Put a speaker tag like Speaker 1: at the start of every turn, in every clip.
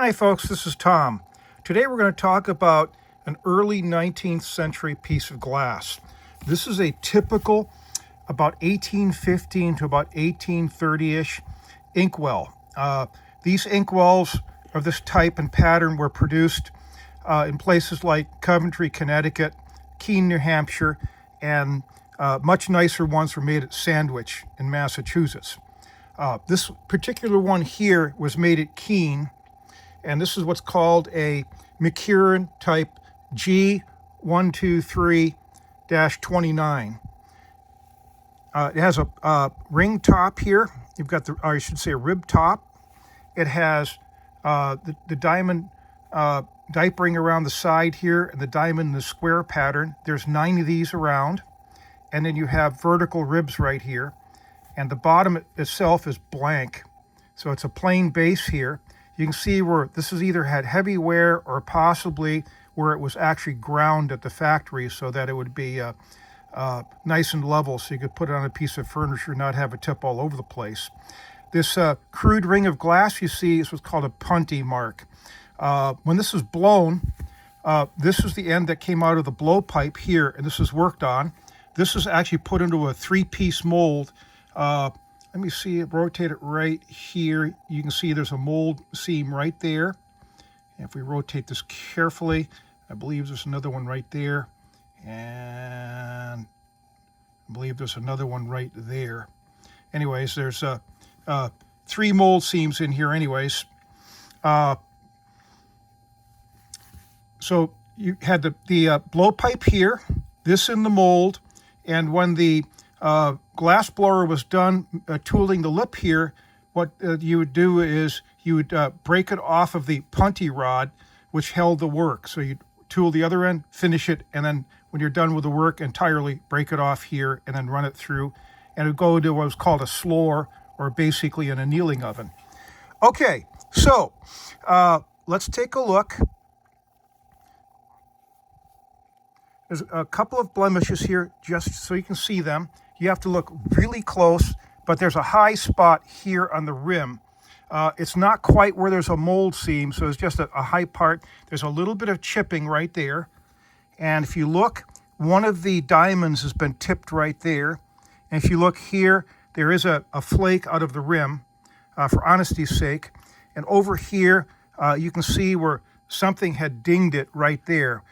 Speaker 1: Hi folks, this is Tom. Today we're going to talk about an early 19th century piece of glass. This is a typical about 1815 to about 1830-ish inkwell. These inkwells of this type and pattern were produced in places like Coventry, Connecticut, Keene, New Hampshire, and much nicer ones were made at Sandwich in Massachusetts. This particular one here was made at Keene, and this is what's called a McKeown type GIII-29. It has a ring top here. You've got or I should say a rib top. It has the diamond dipe ring around the side here and the diamond in the square pattern. There's 9 of these around. And then you have vertical ribs right here. And the bottom itself is blank. So it's a plain base here. You can see where this has either had heavy wear or possibly where it was actually ground at the factory so that it would be nice and level so you could put it on a piece of furniture and not have it tip all over the place. This crude ring of glass you see is what's called a punty mark. When this is blown, this is the end that came out of the blowpipe here, and this is worked on. This is actually put into a 3-piece mold. Let me see it, rotate it right here. You can see there's a mold seam right there. And if we rotate this carefully, I believe there's another one right there. And I believe there's another one right there. Anyways, there's 3 mold seams in here anyways. So you had the blowpipe here, this in the mold, and when the glass blower was done tooling the lip here, what you would do is you would break it off of the punty rod, which held the work. So you'd tool the other end, finish it, and then when you're done with the work entirely, break it off here and then run it through. And it would go into what was called a slore, or basically an annealing oven. Okay, so let's take a look. There's a couple of blemishes here, just so you can see them. You have to look really close, but there's a high spot here on the rim. It's not quite where there's a mold seam, so it's just a high part. There's a little bit of chipping right there. And if you look, one of the diamonds has been tipped right there. And if you look here, there is a flake out of the rim, for honesty's sake. And over here, you can see where something had dinged it right there.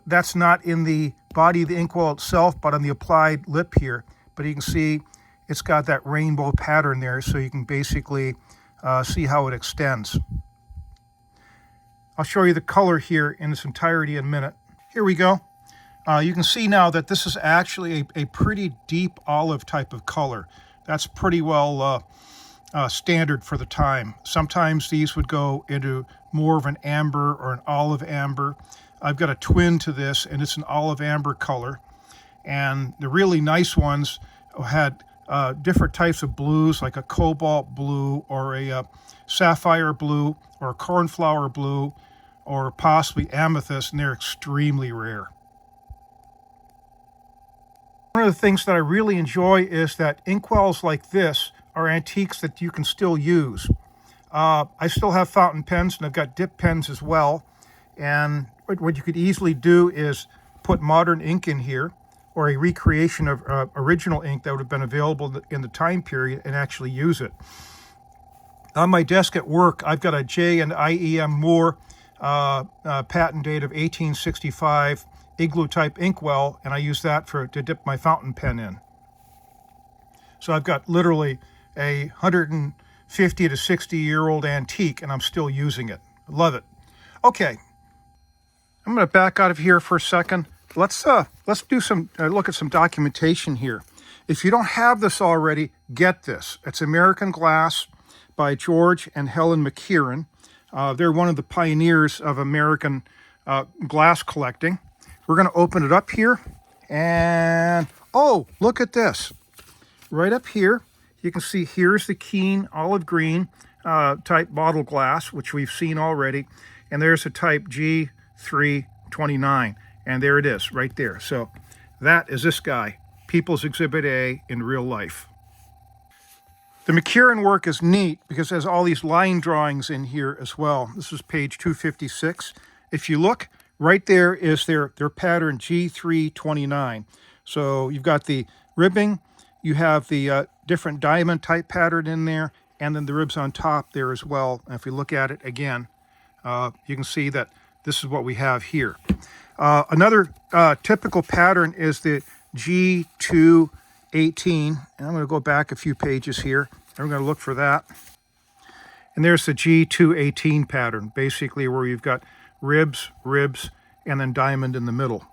Speaker 1: That's not in the body of the inkwell itself, but on the applied lip here. But you can see it's got that rainbow pattern there, so you can basically see how it extends. I'll show you the color here in its entirety in a minute. Here we go. You can see now that this is actually a pretty deep olive type of color. That's pretty well standard for the time. Sometimes these would go into more of an amber or an olive amber. I've got a twin to this, and it's an olive amber color. And the really nice ones had different types of blues, like a cobalt blue or a sapphire blue or a cornflower blue or possibly amethyst, and they're extremely rare. One of the things that I really enjoy is that inkwells like this are antiques that you can still use. I still have fountain pens, and I've got dip pens as well. And what you could easily do is put modern ink in here, or a recreation of original ink that would have been available in the time period, and actually use it. On my desk at work, I've got a J&IEM Moore patent date of 1865 igloo type inkwell, and I use that to dip my fountain pen in. So I've got literally a 150 to 60-year-old antique, and I'm still using it. Love it. Okay, I'm going to back out of here for a second. Let's do some look at some documentation here. If you don't have this already, get this. It's American Glass by George and Helen McKeown. They're one of the pioneers of American glass collecting. We're going to open it up here, and oh, look at this. Right up here, you can see here's the Keene olive green type bottle glass, which we've seen already, and there's a type GIII-29. And there it is, right there. So that is this guy, People's Exhibit A in real life. The McCarran work is neat because it has all these line drawings in here as well. This is page 256. If you look, right there is their pattern GIII-29. So you've got the ribbing, you have the different diamond type pattern in there, and then the ribs on top there as well. And if we look at it again, you can see that this is what we have here. Another typical pattern is the GIII-18. And I'm going to go back a few pages here. And we're going to look for that. And there's the GIII-18 pattern, basically where you've got ribs, and then diamond in the middle.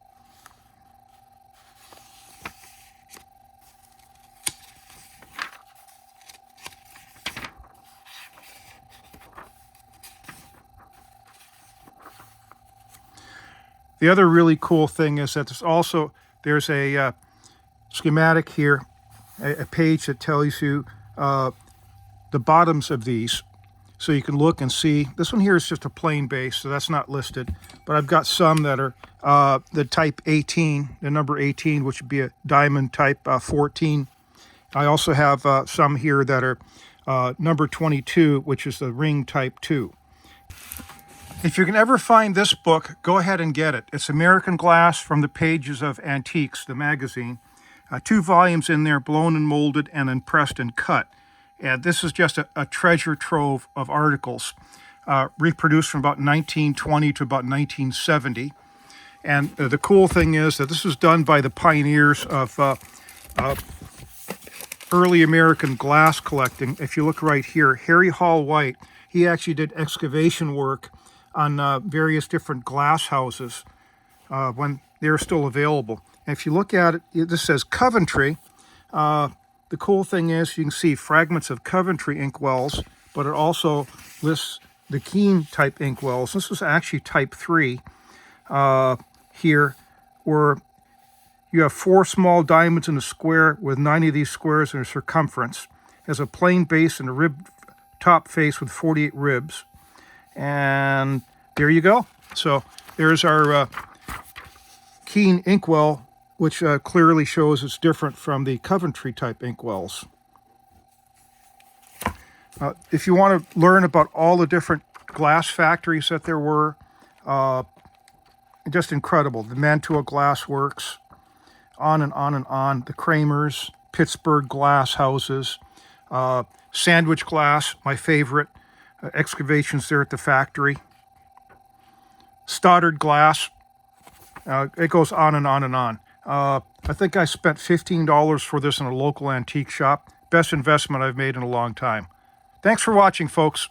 Speaker 1: The other really cool thing is that there's a schematic here, a page that tells you the bottoms of these. So you can look and see. This one here is just a plain base, so that's not listed. But I've got some that are the type 18, the number 18, which would be a diamond type 14. I also have some here that are number 22, which is the ring type 2. If you can ever find this book, go ahead and get it. It's American Glass from the Pages of Antiques, the magazine. 2 volumes in there, blown and molded and then pressed and cut. And this is just a treasure trove of articles, reproduced from about 1920 to about 1970. And the cool thing is that this was done by the pioneers of early American glass collecting. If you look right here, Harry Hall White, he actually did excavation work on various different glass houses when they were still available. And if you look at it, this says Coventry. The cool thing is you can see fragments of Coventry inkwells, but it also lists the Keene type inkwells. This is actually type 3 here, where you have 4 small diamonds in a square with 9 of these squares in a circumference. It has a plain base and a rib top face with 48 ribs. And there you go. So there's our Keene inkwell, which clearly shows it's different from the Coventry type inkwells. If you want to learn about all the different glass factories that there were, just incredible. The Mantua Glass Works, on and on and on. The Kramers, Pittsburgh glass houses, Sandwich Glass, my favorite, excavations there at the factory. Stoddard Glass, it goes on and on and on. I think I spent $15 for this in a local antique shop. Best investment I've made in a long time. Thanks for watching, folks.